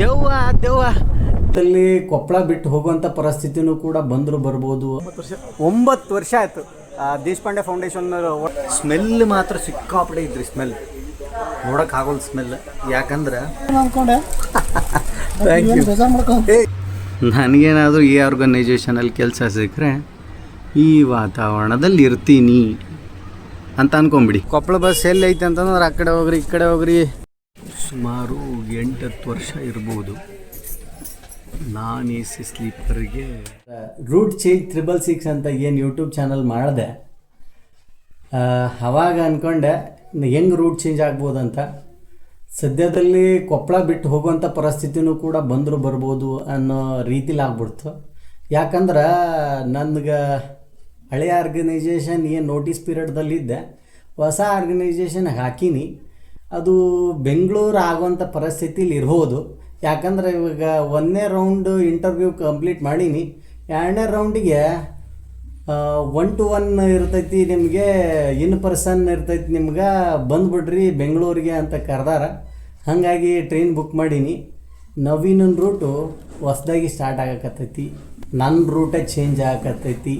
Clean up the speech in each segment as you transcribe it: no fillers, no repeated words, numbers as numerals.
ದೆವ್ವ ಅಲ್ಲಿ ಕೊಪ್ಪಳ ಬಿಟ್ಟು ಹೋಗುವಂಥ ಪರಿಸ್ಥಿತಿನೂ ಕೂಡ ಬಂದರೂ ಬರ್ಬೋದು. 9 ವರ್ಷ ಆಯಿತು. ದೇಶಪಾಂಡೆ ಫೌಂಡೇಶನ್ ಸ್ಮೆಲ್ ಮಾತ್ರ ಸಿಕ್ಕಾಪಡೆ ಇದ್ರಿ. ಸ್ಮೆಲ್ ನೋಡೋಕೆ ಆಗೋಲ್ಲ ಸ್ಮೆಲ್. ಯಾಕಂದ್ರೆ ನನಗೇನಾದರೂ ಈ ಆರ್ಗನೈಜೇಷನಲ್ಲಿ ಕೆಲಸ ಸಿಕ್ಕರೆ ಈ ವಾತಾವರಣದಲ್ಲಿ ಇರ್ತೀನಿ ಅಂತ ಅನ್ಕೊಂಬಿಡಿ. ಕೊಪ್ಪಳ ಬಸ್ ಎಲ್ಲಿ ಐತೆ ಅಂತಂದ್ರೆ ಆ ಕಡೆ ಹೋಗ್ರಿ ಈ ಕಡೆ ಹೋಗ್ರಿ. ಸುಮಾರು 8-10 ವರ್ಷ ಇರ್ಬೋದು. ನಾನ್ ಎ ಸಿ ಸ್ಲೀಪರ್ಗೆ ರೂಟ್ ಚೇಂಜ್ 666 ಅಂತ ಏನು ಯೂಟ್ಯೂಬ್ ಚಾನಲ್ ಮಾಡಿದೆ, ಅವಾಗ ಅಂದ್ಕೊಂಡೆ ಹೆಂಗೆ ರೂಟ್ ಚೇಂಜ್ ಆಗ್ಬೋದಂತ. ಸದ್ಯದಲ್ಲಿ ಕೊಪ್ಪಳ ಬಿಟ್ಟು ಹೋಗುವಂಥ ಪರಿಸ್ಥಿತಿನೂ ಕೂಡ ಬಂದರೂ ಬರ್ಬೋದು ಅನ್ನೋ ರೀತಿಲಿ ಆಗ್ಬಿಡ್ತು. ಯಾಕಂದ್ರೆ ನನಗೆ ಹಳೆಯ ಆರ್ಗನೈಜೇಷನ್ ಏನು ನೋಟಿಸ್ ಪೀರಿಯಡ್ದಲ್ಲಿದ್ದೆ, ಹೊಸ ಆರ್ಗನೈಜೇಷನ್ ಹಾಕೀನಿ. ಅದು ಬೆಂಗಳೂರು ಆಗುವಂಥ ಪರಿಸ್ಥಿತಿಲಿ ಇರ್ಬೋದು. ಯಾಕಂದರೆ ಇವಾಗ 1ನೇ ರೌಂಡ್ ಇಂಟರ್ವ್ಯೂ ಕಂಪ್ಲೀಟ್ ಮಾಡೀನಿ. 2ನೇ ರೌಂಡಿಗೆ 1-to-1 ಇರ್ತೈತಿ, ನಿಮಗೆ ಇನ್ ಪರ್ಸನ್ ಇರ್ತೈತಿ, ನಿಮ್ಗೆ ಬಂದುಬಿಡ್ರಿ ಬೆಂಗಳೂರಿಗೆ ಅಂತ ಕರೆದಾರ. ಹಾಗಾಗಿ ಟ್ರೈನ್ ಬುಕ್ ಮಾಡೀನಿ. ನವೀನ ರೂಟು ಹೊಸ್ದಾಗಿ ಸ್ಟಾರ್ಟ್ ಆಗಕತ್ತೈತಿ, ನನ್ನ ರೂಟೇ ಚೇಂಜ್ ಆಗಕತ್ತೈತಿ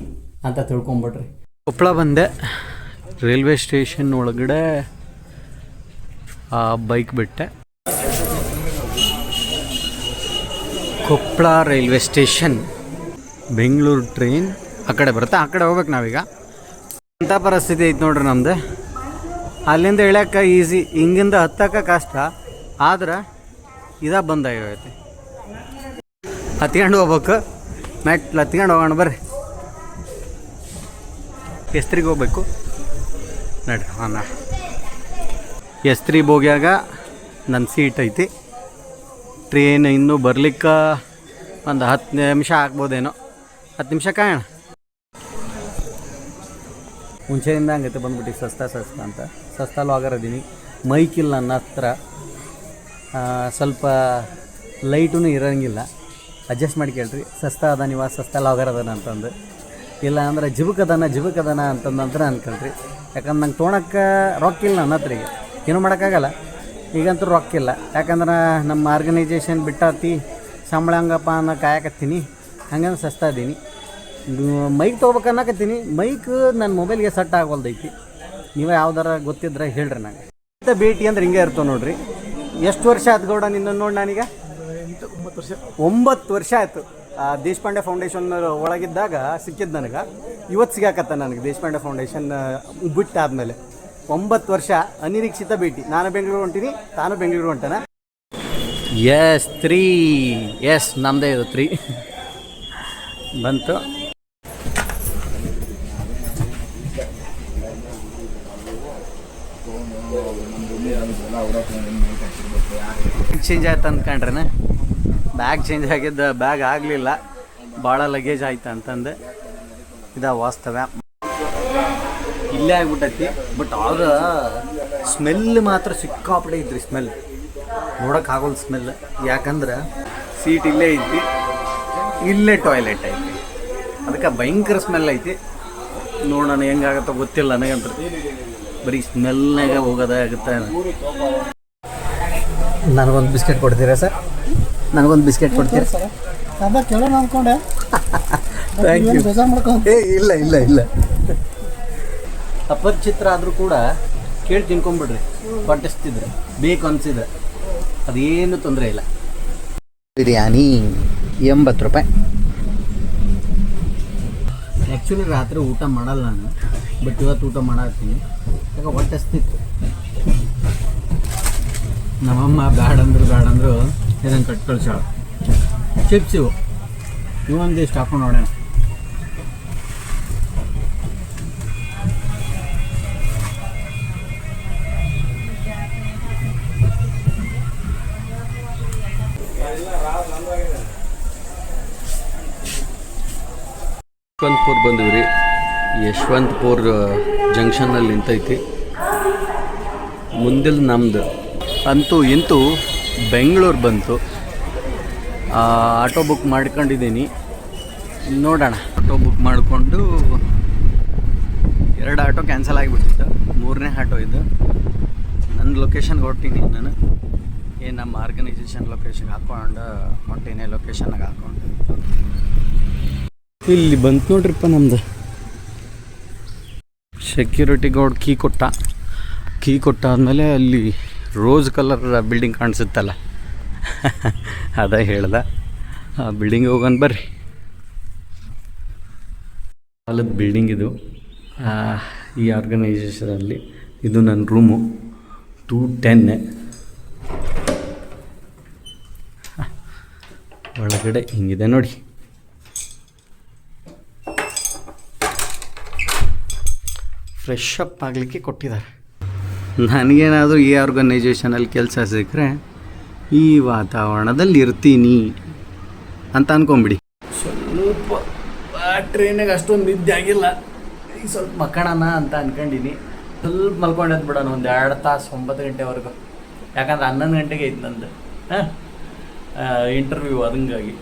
ಅಂತ ತಿಳ್ಕೊಂಬಿಡ್ರಿ. ಕೊಪ್ಪಳ ಬಂದೆ. ರೈಲ್ವೆ ಸ್ಟೇಷನ್ ಒಳಗಡೆ ಬೈಕ್ ಬಿಟ್ಟೆ. Koppal railway station, Bengaluru train ಆ ಕಡೆ ಬರುತ್ತೆ. ಆ ಕಡೆ ಹೋಗ್ಬೇಕು ನಾವೀಗ. ಅಂಥ ಪರಿಸ್ಥಿತಿ ಐತೆ ನೋಡ್ರಿ ನಮ್ಮದು. ಅಲ್ಲಿಂದ ಇಳ್ಯಕ್ಕೆ ಈಸಿ, ಹಿಂಗಿಂದ ಹತ್ತಕ್ಕೆ ಕಷ್ಟ. ಆದ್ರೆ ಬಂದಾಗೈತಿ. ಹತ್ಕೊಂಡು ಹೋಗ್ಬೇಕು, ಮೆಟ್ಲು ಹತ್ಕೊಂಡು ಹೋಗೋಣ ಬರ್ರಿ. ಎಸ್ತ್ರಿಗೆ ಹೋಗ್ಬೇಕು ನಡ್ರಿ. ಹಾಂ, ಎಸ್ತ್ರಿ ಬೋಗ್ಯಾಗ ನನ್ನ ಸೀಟ್ ಐತಿ. ಟ್ರೈನ್ ಇನ್ನೂ ಬರ್ಲಿಕ್ಕೆ ಒಂದು 10 ನಿಮಿಷ ಆಗ್ಬೋದೇನೋ. 10 ನಿಮಿಷ ಕಾಯೋಣ. ಮುಂಚೆಯಿಂದ ಹಂಗೈತೆ ಬಂದ್ಬಿಟ್ಟು ಸಸ್ತಾ ಅಂತ ಸಸ್ತಾ ಲಾಗರದೀನಿ. ಮೈಕಿಲ್ಲ ನನ್ನ ಹತ್ರ, ಸ್ವಲ್ಪ ಲೈಟೂ ಇರೋಂಗಿಲ್ಲ. ಅಡ್ಜಸ್ಟ್ ಮಾಡಿ ಕೇಳ್ರಿ. ಸಸ್ತಾ ಅದ ನೀವು ಸಸ್ತಾ ಲಾಗರ್ ಅದಾನ ಅಂತಂದು, ಇಲ್ಲ ಅಂದ್ರೆ ಜಿಬುಕದನ ಅಂತಂದ್ರೆ ಅನ್ಕೊಳ್ರಿ. ಯಾಕಂದ್ರೆ ನಂಗೆ ತೊಗೊಳಕ್ಕೆ ರೊಕ್ಕ ಇಲ್ಲ ನನ್ನ ಹತ್ರಿಗೆ, ಏನೂ ಮಾಡೋಕ್ಕಾಗಲ್ಲ. ಈಗಂತೂ ರೊಕ್ಕ ಇಲ್ಲ. ಯಾಕಂದ್ರೆ ನಮ್ಮ ಆರ್ಗನೈಜೇಷನ್ ಬಿಟ್ಟಾತಿ, ಸಂಬಳ ಹಂಗಪ್ಪ ಅನ್ನೋ ಕಾಯಕತ್ತೀನಿ. ಹಂಗಂದ್ರೆ ಸಸ್ತಾ ಇದ್ದೀನಿ. ಮೈಕ್ ತೊಗೋಬೇಕು ಅನ್ನಕತ್ತೀನಿ. ಮೈಕ್ ನನ್ನ ಮೊಬೈಲ್ಗೆ ಸೆಟ್ ಆಗೋಲ್ದೈತಿ. ನೀವೇ ಯಾವ್ದಾರ ಗೊತ್ತಿದ್ರೆ ಹೇಳ್ರಿ ನನಗೆ. ಇಂಥ ಭೇಟಿ ಅಂದ್ರೆ ಹಿಂಗೆ ಇರ್ತವೆ ನೋಡ್ರಿ. ಎಷ್ಟು ವರ್ಷ ಆಯ್ತು ಗೌಡ ನಿನ್ನ ನೋಡಿ? ನಾನೀಗ 9 ವರ್ಷ ಆಯಿತು. ದೇಶಪಾಂಡೆ ಫೌಂಡೇಶನ್ ಒಳಗಿದ್ದಾಗ ಸಿಕ್ಕಿದ್ದು ನನಗೆ. ಇವತ್ತು ಸಿಗಾಕತ್ತ ನನಗೆ ದೇಶಪಾಂಡೆ ಫೌಂಡೇಶನ್ ಬಿಟ್ಟಾದ್ಮೇಲೆ 9 ವರ್ಷ ಅನಿರೀಕ್ಷಿತ ಭೇಟಿ. ನಾನು ಬೆಂಗಳೂರು ಹೊಂಟೀನಿ, ತಾನು ಬೆಂಗಳೂರು ಹೊಂಟಾನ. ಎಸ್ 3, ಎಸ್ ನಮ್ಮದೇ ಇದು 3 ಬಂತು. ಚೇಂಜ್ ಆಯ್ತು ಅಂದ್ಕೊಂಡ್ರೆ ಬ್ಯಾಗ್ ಚೇಂಜ್ ಆಗಿದ್ದ. ಬ್ಯಾಗ್ ಆಗಲಿಲ್ಲ, ಭಾಳ ಲಗೇಜ್ ಆಯ್ತು ಅಂತಂದು. ವಾಸ್ತವ ಇಲ್ಲೇ ಆಗ್ಬಿಟ್ಟೈತಿ. ಬಟ್ ಆದ್ರೆ ಸ್ಮೆಲ್ ಮಾತ್ರ ಸಿಕ್ಕಾಪಡೆ ಇದ್ರಿ. ಸ್ಮೆಲ್ ನೋಡೋಕೆ ಆಗೋಲ್ಲ ಸ್ಮೆಲ್. ಯಾಕಂದ್ರೆ ಸೀಟ್ ಇಲ್ಲೇ ಐತಿ, ಇಲ್ಲೇ ಟಾಯ್ಲೆಟ್ ಐತಿ, ಅದಕ್ಕೆ ಭಯಂಕರ ಸ್ಮೆಲ್ ಐತಿ. ನೋಡೋಣ ಹೆಂಗಾಗತ್ತೋ ಗೊತ್ತಿಲ್ಲ ನನಗಂತ. ಬರೀ ಸ್ಮೆಲ್ನಾಗ ಹೋಗೋದಾಗುತ್ತೆ. ನನಗೊಂದು ಬಿಸ್ಕೆಟ್ ಕೊಡ್ತೀರಾ ಸರ್? ನನಗೊಂದು ಬಿಸ್ಕೆಟ್ ಕೊಡ್ತೀರಾ ಸರ್? ಕೇಳೋಣ ಅಂದ್ಕೊಂಡೆ. Thank you. ಇಲ್ಲ ಅಪರಿಚಿತ್ರ ಆದರೂ ಕೂಡ ಕೇಳಿ ತಿನ್ಕೊಂಬಿಡ್ರಿ. ಹೊಟ್ಟೆಸ್ತಿದ್ರೆ ಬೇಕು ಅನಿಸಿದ್ರೆ ಅದೇನು ತೊಂದರೆ ಇಲ್ಲ. ಬಿರಿಯಾನಿ 80 ರೂಪಾಯಿ. ಆ್ಯಕ್ಚುಲಿ ರಾತ್ರಿ ಊಟ ಮಾಡಲ್ಲ ನಾನು, ಬಟ್ ಇವತ್ತು ಊಟ ಮಾಡತ್ತೀನಿ. ಯಾಕೆ ಹೊಟ್ಟೆಸ್ತಿತ್ತು. ನಮ್ಮಮ್ಮ ಬ್ಯಾಡಂದ್ರು ಇದನ್ನು ಕಟ್ ಕಳ್ಸಾಳ. ಚಿಪ್ಸ್ ಇವೊಂದಿಷ್ಟು ಹಾಕೊಂಡು ನೋಡೋಣ. ಯಶವಂತಪುರ ಬಂದಿವ್ರಿ. ಯಶವಂತಪುರ ಜಂಕ್ಷನ್ನಲ್ಲಿ ನಿಂತೈತಿ. ಮುಂದಿಲ್ ನಮ್ಮದು ಅಂತೂ ಇಂತೂ ಬೆಂಗಳೂರು ಬಂತು. ಆಟೋ ಬುಕ್ ಮಾಡ್ಕೊಂಡಿದ್ದೀನಿ. ನೋಡೋಣ. ಆಟೋ ಬುಕ್ ಮಾಡಿಕೊಂಡು 2 ಆಟೋ ಕ್ಯಾನ್ಸಲ್ ಆಗಿಬಿಟ್ಟಿತ್ತು. 3ನೇ ಆಟೋ ಇದು. ನನ್ನ ಲೊಕೇಶನ್ಗೆ ಹೊರ್ಟೀನಿ ನಾನು. ಏನು ನಮ್ಮ ಆರ್ಗನೈಸೇಷನ್ ಲೊಕೇಶನ್ಗೆ ಹಾಕ್ಕೊಂಡು ಹೊಂಟೀನಿ, ಲೊಕೇಶನ್ಗೆ ಹಾಕ್ಕೊಂಡು ಇಲ್ಲಿ ಬಂತು ನೋಡ್ರಿಪ್ಪ ನಮ್ಮದು ಸೆಕ್ಯೂರಿಟಿ ಗಾರ್ಡ್ ಕೀ ಕೊಟ್ಟಾದ್ಮೇಲೆ ಅಲ್ಲಿ ರೋಸ್ ಕಲರ್ ಬಿಲ್ಡಿಂಗ್ ಕಾಣಿಸುತ್ತಲ್ಲ ಅದ ಹೇಳ್ದ, ಆ ಬಿಲ್ಡಿಂಗ್ ಹೋಗೋಣ ಬರ್ರಿ. ಸಾಲದ ಬಿಲ್ಡಿಂಗ್ ಇದು ಈ ಆರ್ಗನೈಸೇಷನಲ್ಲಿ. ಇದು ನನ್ನ ರೂಮು 210. ಒಳಗಡೆ ಹಿಂಗಿದೆ ನೋಡಿ. ಫ್ರೆಶ್ ಅಪ್ ಆಗಲಿಕ್ಕೆ ಕೊಟ್ಟಿದ್ದಾರೆ. ನನಗೇನಾದರೂ ಈ ಆರ್ಗನೈಸೇಷನಲ್ಲಿ ಕೆಲಸ ಸಿಕ್ಕರೆ ಈ ವಾತಾವರಣದಲ್ಲಿ ಇರ್ತೀನಿ ಅಂತ ಅಂದ್ಕೊಂಬಿಡಿ. ಸ್ವಲ್ಪ ಟ್ರೈನಾಗ ಅಷ್ಟೊಂದು ನಿದ್ದೆ ಆಗಿಲ್ಲ, ಈಗ ಸ್ವಲ್ಪ ಮಕ್ಕಳಣ ಅಂತ ಅಂದ್ಕೊಂಡಿನಿ. ಸ್ವಲ್ಪ ಮಲ್ಕೊಂಡದ್ದು ಬಿಡೋಣ ಒಂದು 2 ತಾಸು 9 ಗಂಟೆವರೆಗೂ. ಯಾಕಂದ್ರೆ 11 ಗಂಟೆಗೆ ಐತೆ ನಂದು ಇಂಟರ್ವ್ಯೂ, ಅದಂಗಾಗಿ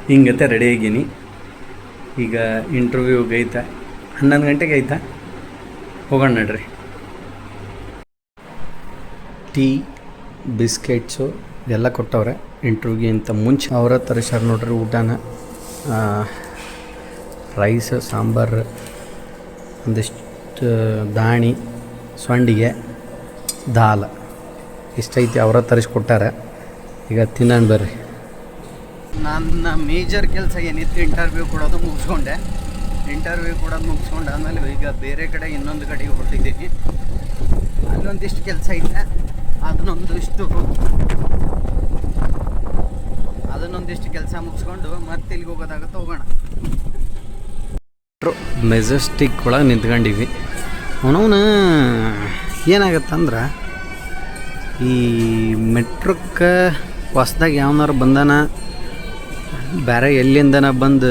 ಹಿಂಗತ್ತೆ ರೆಡಿ ಆಗೀನಿ. ಈಗ ಇಂಟರ್ವ್ಯೂಗೆ ಐತೆ 11 ಗಂಟೆಗೆ ಐತಾ, ಹೋಗೋಣ ನಡ್ರಿ. ಟೀ ಬಿಸ್ಕೆಟ್ಸು ಎಲ್ಲ ಕೊಟ್ಟವ್ರೆ ಇಂಟರ್ವ್ಯೂಗೆ ಅಂತ ಮುಂಚೆ. ಅವರ ತರಿಸ್ಯಾರ ನೋಡ್ರಿ ಊಟನ. ರೈಸ್, ಸಾಂಬಾರು, ಒಂದಿಷ್ಟು ದಾಣಿ, ಸಂಡಿಗೆ, ದಾಲ್ ಇಷ್ಟೈತಿ ಅವರ ತರಿಸ್ಕೊಟ್ಟಾರ. ಈಗ ತಿನ್ನೋಣ ಬರ್ರಿ. ನನ್ನ ಮೇಜರ್ ಕೆಲಸ ಏನಿತ್ತು ಇಂಟರ್ವ್ಯೂ ಕೊಡೋದು ಮುಗಿಸ್ಕೊಂಡೆ. ಆಮೇಲೆ ಈಗ ಬೇರೆ ಕಡೆ ಇನ್ನೊಂದು ಕಡೆಗೆ ಹೊರಟಿದ್ದೀನಿ. ಅಲ್ಲೊಂದಿಷ್ಟು ಕೆಲಸ ಐತೆ, ಅದನ್ನೊಂದಿಷ್ಟು ಕೆಲಸ ಮುಗಿಸ್ಕೊಂಡು ಮತ್ತೆ ಇಲ್ಲಿಗೆ ಹೋಗೋದಾಗುತ್ತೆ, ಹೋಗೋಣ. ಮೆಜೆಸ್ಟಿಕ್ ಒಳಗೆ ನಿಂತ್ಕೊಂಡಿವಿ. ಅವನವನ ಏನಾಗತ್ತಂದ್ರೆ ಈ ಮೆಟ್ರೋಕ್ಕೆ ಹೊಸ್ದಾಗಿ ಯಾವನಾರು ಬಂದಾನ, ಬೇರೆ ಎಲ್ಲಿಂದನ ಬಂದು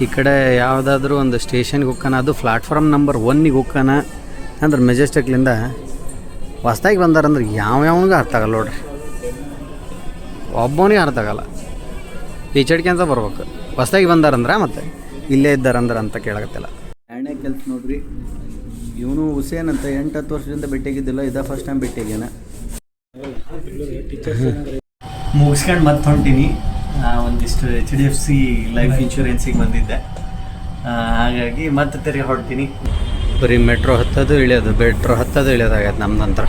ಈ ಕಡೆ ಯಾವುದಾದ್ರೂ ಒಂದು ಸ್ಟೇಷನ್ಗೆ ಹೋಗ್ಕಾನ, ಅದು ಪ್ಲಾಟ್ಫಾರ್ಮ್ ನಂಬರ್ 1ಗೆ ಹೋಗ್ಕಾನ ಅಂದ್ರೆ ಮೆಜೆಸ್ಟಿಕ್ಲಿಂದ ಹೊಸ್ದಾಗಿ ಬಂದಾರಂದ್ರೆ ಯಾವ್ಯಾವನಿಗೂ ಅರ್ಥ ಆಗಲ್ಲ ನೋಡ್ರಿ. ಒಬ್ಬನಿಗೆ ಅರ್ಥ ಆಗಲ್ಲ, ಈಚಡಿಕೆ ಅಂತ ಬರ್ಬೇಕು. ಹೊಸ್ದಾಗಿ ಬಂದಾರಂದ್ರೆ ಮತ್ತೆ ಇಲ್ಲೇ ಇದ್ದಾರಂದ್ರೆ ಅಂತ ಕೇಳಾಗತ್ತಿಲ್ಲ. ಎರಡನೇ ಕೆಲಸ ನೋಡ್ರಿ, ಇವನು ಹುಸೇನ್ ಅಂತ 8-10 ವರ್ಷದಿಂದ ಭೇಟಿಯಾಗಿದ್ದಿಲ್ಲ, ಇದ ಫಸ್ಟ್ ಟೈಮ್ ಭೇಟಿಯಾಗ್ಯಾನ. ಮುಗಿಸ್ಕೊಂಡು ಮತ್ತೆ ಹೊಂಟೀನಿ. ಒಂದಿಷ್ಟು HDFC ಲೈಫ್ ಇನ್ಶೂರೆನ್ಸಿಗೆ ಬಂದಿದ್ದೆ, ಹಾಗಾಗಿ ಮತ್ತೆ ತಿರುಗಿ ಹೊರಡ್ತೀನಿ. ಬರೀ ಮೆಟ್ರೋ ಹತ್ತೋದು ಇಳಿಯೋದಾಗೈತೆ ನಮ್ಮ ನಂತರ.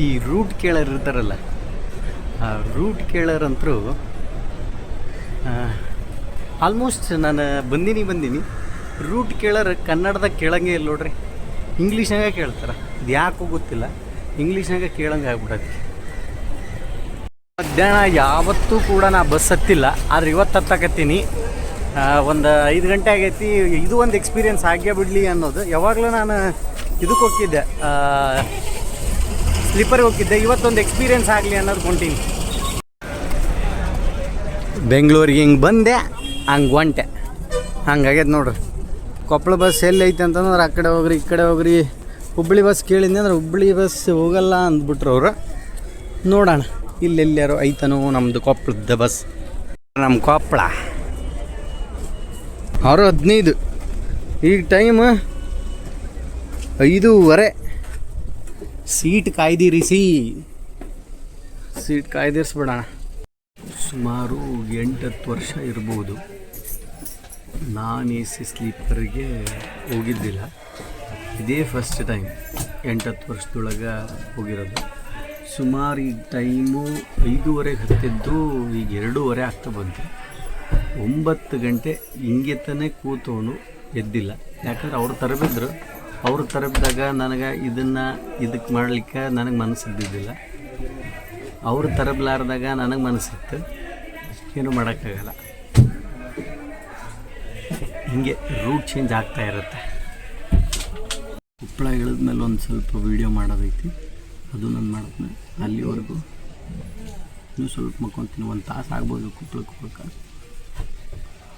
ಈ ರೂಟ್ ಕೇಳರ್ ಇರ್ತಾರಲ್ಲ, ಆ ರೂಟ್ ಕೇಳರಂತರೂ ಆಲ್ಮೋಸ್ಟ್ ನಾನು ಬಂದೀನಿ. ರೂಟ್ ಕೇಳರ್ ಕನ್ನಡದಾಗ ಕೇಳಂಗೆ ಇಲ್ಲ ನೋಡ್ರಿ, ಇಂಗ್ಲೀಷ್ನಾಗ ಕೇಳ್ತಾರೆ. ಇದು ಯಾಕೋ ಗೊತ್ತಿಲ್ಲ, ಇಂಗ್ಲೀಷ್ನಾಗ ಕೇಳಂಗೆ ಆಗ್ಬಿಡತ್ತೆ. ಮಧ್ಯಾಹ್ನ ಯಾವತ್ತೂ ಕೂಡ ನಾ ಬಸ್ ಹತ್ತಿಲ್ಲ, ಆದರೆ ಇವತ್ತು ಹತ್ತಕತ್ತೀನಿ. ಒಂದು 5 ಗಂಟೆ ಆಗೈತಿ. ಇದು ಒಂದು ಎಕ್ಸ್ಪೀರಿಯನ್ಸ್ ಆಗೇ ಬಿಡಲಿ ಅನ್ನೋದು. ಯಾವಾಗಲೂ ನಾನು ಇದಕ್ಕೆ ಹೋಗಿದ್ದೆ, ಸ್ಲೀಪರ್ಗೆ ಹೋಗಿದ್ದೆ. ಇವತ್ತೊಂದು ಎಕ್ಸ್ಪೀರಿಯನ್ಸ್ ಆಗಲಿ ಅನ್ನೋದು ಕೊಂಟೀನಿ. ಬೆಂಗಳೂರಿಗೆ ಹಿಂಗೆ ಬಂದೆ, ಹಂಗೆ ಹೊಂಟೆ, ಹಂಗಾಗ್ಯದ ನೋಡ್ರಿ. ಕೊಪ್ಪಳ ಬಸ್ ಎಲ್ಲಿ ಐತೆ ಅಂತಂದ್ರೆ ಆ ಕಡೆ ಹೋಗ್ರಿ ಈ ಕಡೆ ಹೋಗ್ರಿ. ಹುಬ್ಬಳ್ಳಿ ಬಸ್ ಕೇಳಿದ್ದೆ ಅಂದ್ರೆ ಹುಬ್ಬಳ್ಳಿ ಬಸ್ ಹೋಗಲ್ಲ ಅಂದ್ಬಿಟ್ರು ಅವರು. ನೋಡೋಣ ಇಲ್ಲೆಲ್ಲಾರು ಐತನೋ ನಮ್ಮದು ಕೊಪ್ಪಳದ ಬಸ್. ನಮ್ಮ ಕೊಪ್ಪಳ 6:15, ಈಗ ಟೈಮ್ 5:15. ಸೀಟ್ ಕಾಯ್ದಿರಿಸ್ಬಿಡೋಣ. ಸುಮಾರು 8-10 ವರ್ಷ ಇರ್ಬೋದು ನಾನ್ AC ಸ್ಲೀಪರ್ಗೆ ಹೋಗಿದ್ದಿಲ್ಲ. ಇದೇ ಫಸ್ಟ್ ಟೈಮ್ 8-10 ವರ್ಷದೊಳಗೆ ಹೋಗಿರೋದು. ಸುಮಾರು ಈಗ ಟೈಮು 5:15 ಹತ್ತಿದ್ದು, ಈಗ 2:15 ಆಗ್ತಾ ಬಂತು. 9 ಗಂಟೆ ಹಿಂಗೆ ತಾನೇ ಕೂತವನು ಎದ್ದಿಲ್ಲ. ಯಾಕಂದ್ರೆ ಅವ್ರು ತರಬಿದ್ದಾಗ ನನಗೆ ಇದಕ್ಕೆ ಮಾಡಲಿಕ್ಕೆ ನನಗೆ ಮನಸ್ಸಿದ್ದಿದ್ದಿಲ್ಲ. ಅವರು ತರಬಲಾರ್ದಾಗ ನನಗೆ ಮನಸ್ಸಿತ್ತು, ಏನೂ ಮಾಡೋಕ್ಕಾಗಲ್ಲ. ಹಿಂಗೆ ರೂಟ್ ಚೇಂಜ್ ಆಗ್ತಾ ಇರುತ್ತೆ. ಕೊಪ್ಪಳ ಇಳಿದ್ಮೇಲೆ ಒಂದು ಸ್ವಲ್ಪ ವೀಡಿಯೋ ಮಾಡೋದೈತಿ, ಅದು ನಾನು ಮಾಡಿದ್ಮೇಲೆ ಅಲ್ಲಿವರೆಗೂ ಇನ್ನೂ ಸ್ವಲ್ಪ ಮಕ್ಕೊತೀನಿ. 1 ತಾಸು ಆಗ್ಬೋದು ಕೊಪ್ಪಳಕ್ಕೆ ಹೋಗೋಕೆ.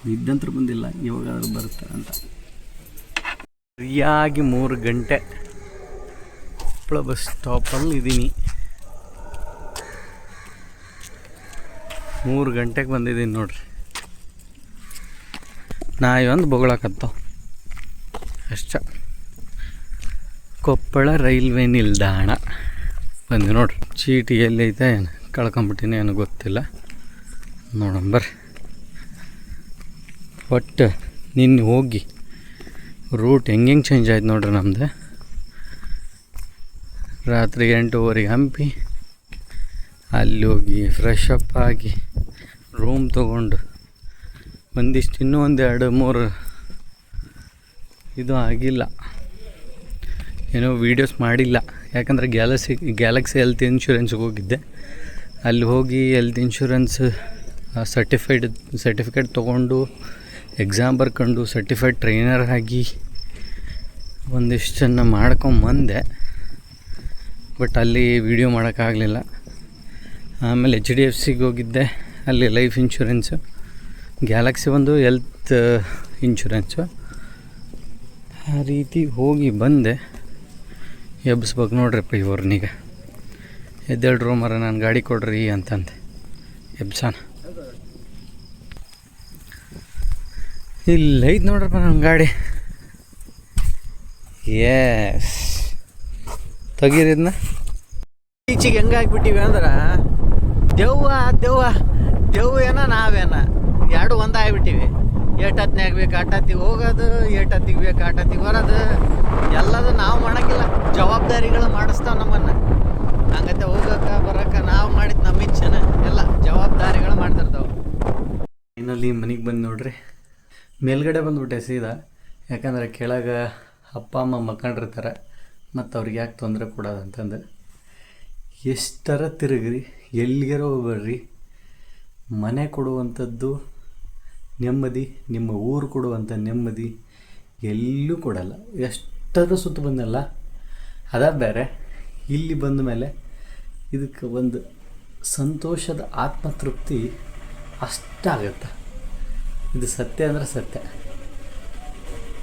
ನಿದ್ದಂತ್ರ ಬಂದಿಲ್ಲ, ಇವಾಗಾದ್ರೂ ಬರುತ್ತೆ ಅಂತ. ಸರಿಯಾಗಿ 3 ಗಂಟೆ ಕೊಪ್ಪಳ ಬಸ್ ಸ್ಟಾಪಲ್ಲಿ ಇದ್ದೀನಿ. 3 ಗಂಟೆಗೆ ಬಂದಿದ್ದೀನಿ ನೋಡ್ರಿ. ನಾಯಿ ಒಂದು ಬೊಗಳಕತ್ತಾವ ಅಷ್ಟೇ. ಕೊಪ್ಪಳ ರೈಲ್ವೆ ನಿಲ್ದಾಣ ಬಂದು ನೋಡ್ರಿ. ಚೀಟಿ ಎಲ್ಲೈತೆ ಏನು ಕಳ್ಕೊಂಬಿಟ್ಟಿನಿ ಏನೋ ಗೊತ್ತಿಲ್ಲ, ನೋಡಂಬರ್ರಿ. ಒಟ್ಟು ನಿನ್ನೆ ಹೋಗಿ ರೂಟ್ ಹೆಂಗೆ ಚೇಂಜ್ ಆಯ್ತು ನೋಡ್ರಿ ನಮ್ದು. ರಾತ್ರಿ 8:30 ಹಂಪಿ, ಅಲ್ಲಿ ಹೋಗಿ ಫ್ರೆಶ್ ಅಪ್ ಆಗಿ ರೂಮ್ ತೊಗೊಂಡು ಒಂದಿಷ್ಟು ಇನ್ನೂ 1-2-3 ಇದು ಆಗಿಲ್ಲ, ಏನೋ ವೀಡಿಯೋಸ್ ಮಾಡಿಲ್ಲ. ಯಾಕಂದರೆ ಗ್ಯಾಲಕ್ಸಿ ಹೆಲ್ತ್ ಇನ್ಶೂರೆನ್ಸ್ಗೆ ಹೋಗಿದ್ದೆ. ಅಲ್ಲಿ ಹೋಗಿ ಹೆಲ್ತ್ ಇನ್ಶೂರೆನ್ಸ್ ಸರ್ಟಿಫಿಕೇಟ್ ತೊಗೊಂಡು ಎಕ್ಸಾಮ್ ಬರ್ಕೊಂಡು ಸರ್ಟಿಫೈಡ್ ಟ್ರೈನರ್ ಆಗಿ ಒಂದಿಷ್ಟನ್ನು ಮಾಡ್ಕೊಂಬಂದೆ. ಬಟ್ ಅಲ್ಲಿ ವೀಡಿಯೋ ಮಾಡೋಕ್ಕಾಗಲಿಲ್ಲ. ಆಮೇಲೆ HDFCಗೆ ಹೋಗಿದ್ದೆ, ಅಲ್ಲಿ ಲೈಫ್ ಇನ್ಶೂರೆನ್ಸು, ಗ್ಯಾಲಕ್ಸಿ ಒಂದು ಹೆಲ್ತ್ ಇನ್ಶೂರೆನ್ಸು. ಆ ರೀತಿ ಹೋಗಿ ಬಂದೆ. ಎಬ್ಸ್ಬೇಕು ನೋಡ್ರಿಪ್ಪ ಇವ್ರನ್ನೀಗ. ಎದ್ದೇಳ್ರು ಮರ ನಾನು ಗಾಡಿ ಕೊಡ್ರಿ ಅಂತಂದೆ. ಎಬ್ಸಾನ ಇಲ್ಲೈತೆ ನೋಡ್ರಪ್ಪ ನನ್ನ ಗಾಡಿ. ಎಸ್ ತೆಗೀರಿದ್ನ. ಈಚೆಗೆ ಹೆಂಗಾಗ್ಬಿಟ್ಟಿವಿ ಅಂದ್ರೆ ದೆವ್ವ ಏನ ನಾವೇನ ಎರಡು ಒಂದಾಗ್ಬಿಟ್ಟಿವಿ. ಏಟತ್ತಿನಾಗ ಬೇಕು ಆಟತ್ತಿಗೆ ಹೋಗೋದು, ಏಟತ್ತಿಗೆ ಬೇಕು ಆಟತ್ತಿಗೆ ಬರೋದು, ಎಲ್ಲದು ನಾವು ಮಾಡೋಕ್ಕಿಲ್ಲ. ಜವಾಬ್ದಾರಿಗಳು ಮಾಡಿಸ್ತಾವೆ ನಮ್ಮನ್ನು. ಹಂಗತ್ತೆ ಹೋಗೋಕೆ ಬರೋಕೆ ನಾವು ಮಾಡಿದ್ದು ನಮ್ಮ ಇಚ್ಛೆನ ಎಲ್ಲ ಜವಾಬ್ದಾರಿಗಳು ಮಾಡ್ತಿರ್ತಾವೆ. ಫೈನಲಿ ಮನೆಗೆ ಬಂದು ನೋಡ್ರಿ, ಮೇಲ್ಗಡೆ ಬಂದುಬಿಟ್ಟೆ ಸೀದಾ. ಯಾಕಂದರೆ ಕೆಳಗೆ ಅಪ್ಪ ಅಮ್ಮ ಮಕ್ಕೊಂಡಿರ್ತಾರೆ, ಮತ್ತು ಅವ್ರಿಗೆ ಯಾಕೆ ತೊಂದರೆ ಕೊಡೋದಂತಂದು ಎಷ್ಟರ ತಿರುಗ್ರಿ, ಎಲ್ಲಿಗಾರ ಹೋಗ್ಬೇಡ್ರಿ. ಮನೆ ಕೊಡುವಂಥದ್ದು ನೆಮ್ಮದಿ, ನಿಮ್ಮ ಊರು ಕೊಡುವಂಥ ನೆಮ್ಮದಿ ಎಲ್ಲೂ ಕೊಡಲ್ಲ. ಎಷ್ಟರ ಸುತ್ತು ಬಂದಲ್ಲ ಅದ ಬೇರೆ. ಇಲ್ಲಿ ಬಂದ ಮೇಲೆ ಇದಕ್ಕೆ ಒಂದು ಸಂತೋಷದ ಆತ್ಮತೃಪ್ತಿ ಅಷ್ಟಾಗತ್ತೆ. ಇದು ಸತ್ಯ ಅಂದರೆ ಸತ್ಯ.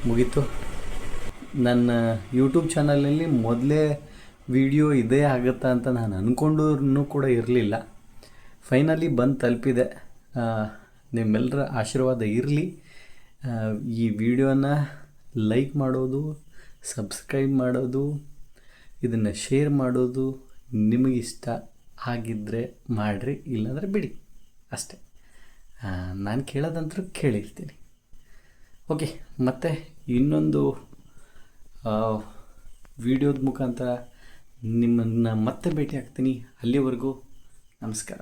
ಮುಗೀತು. ನನ್ನ ಯೂಟ್ಯೂಬ್ ಚಾನಲಲ್ಲಿ ಮೊದಲೇ ವಿಡಿಯೋ ಇದೇ ಆಗುತ್ತಾ ಅಂತ ನಾನು ಅಂದ್ಕೊಂಡೂ ಕೂಡ ಇರಲಿಲ್ಲ. ಫೈನಲಿ ಬಂದು ತಲುಪಿದೆ. ನಿಮ್ಮೆಲ್ಲರ ಆಶೀರ್ವಾದ ಇರಲಿ. ಈ ವಿಡಿಯೋನ ಲೈಕ್ ಮಾಡೋದು, ಸಬ್ಸ್ಕ್ರೈಬ್ ಮಾಡೋದು, ಇದನ್ನು ಶೇರ್ ಮಾಡೋದು ನಿಮಗಿಷ್ಟ ಆಗಿದ್ದರೆ ಮಾಡಿರಿ, ಇಲ್ಲಾಂದರೆ ಬಿಡಿ ಅಷ್ಟೇ. ನಾನು ಕೇಳೋದಂತರೂ ಕೇಳಿರ್ತೀನಿ. ಓಕೆ, ಮತ್ತು ಇನ್ನೊಂದು ವಿಡಿಯೋದ ಮುಖಾಂತರ ನಿಮ್ಮನ್ನು ಮತ್ತೆ ಭೇಟಿ ಆಗ್ತೀನಿ. ಅಲ್ಲಿವರೆಗೂ ನಮಸ್ಕಾರ.